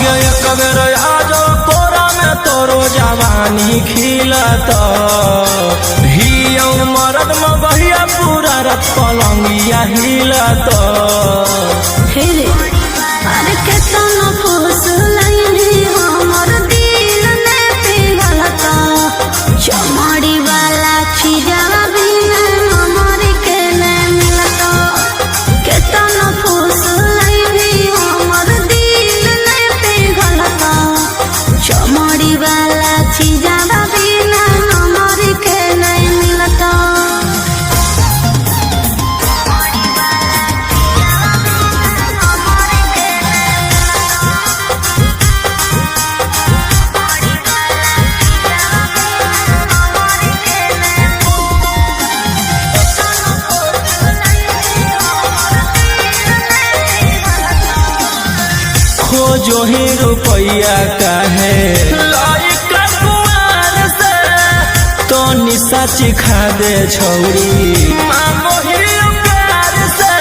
आगे एक बेर आज कोरा में तोरो जवानी खिलत हियौ मरद में बहिया पूरा रत पलंगिया हिलत अरे केतना फूस लईनी हमर दिल ने पिघलत चमड़ी वाला खिजावा बिना हमर के ने मिलत केतना फूस लईनी हमर दिल ने पिघलत चमड़ी वाला खिजावा बिना हमर के ने मिलत खोजो ही रुपया काहे लाइक कुमार से तो निशा चिखा दे छौरी मांगो ही प्यार से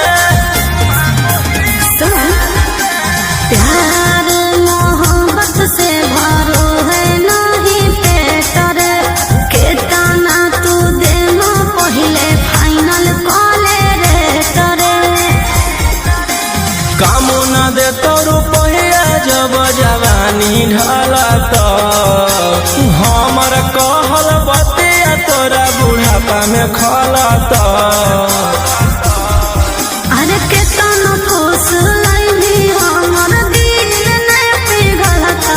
प्यार मोहब्बत से भरो है नहीं पेटर केतना तू देनो पहले फाइनल कॉले रे तरे कामो न दे तो रुपया जब जवानी ढलत हमर कहल बतिया तोरा बुढ़ापा में खलत अरे केतना फूस लईनी हमर दिल ने पिघलत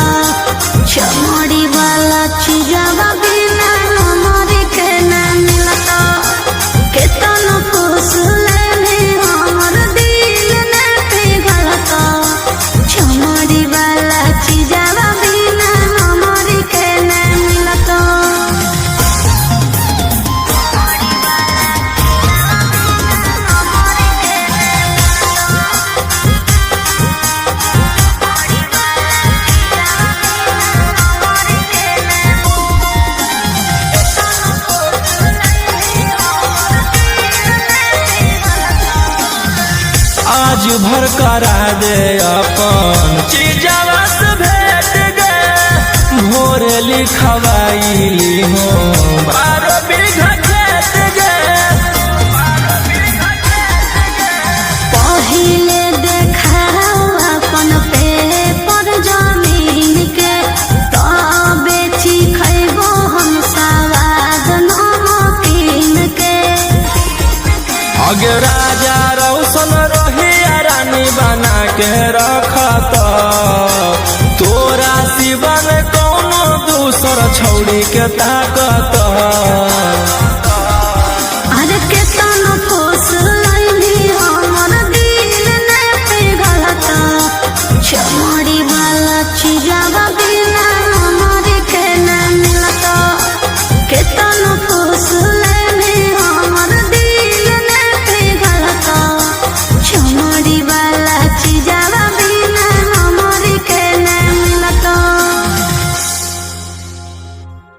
चमड़ी वाला चीजवा बिना हमर के न मिलत केतना फूस लईनी हमर दिल ने पिघलत चमड़ी वाला चीजवा बिना हमर के न मिलत आज भर करा दे अपन चीजवा से भेट गे भोर लिखवाईली हो 12 बीघा खेत गे पहिले देखाओ अपन पेपर जमीन के तबे खैबो हम सवाद नमकीन के अगे राजा रौशन रही रानी बना के रखत तोरा सिवा में कौनो दूसर छौड़ी के ताकत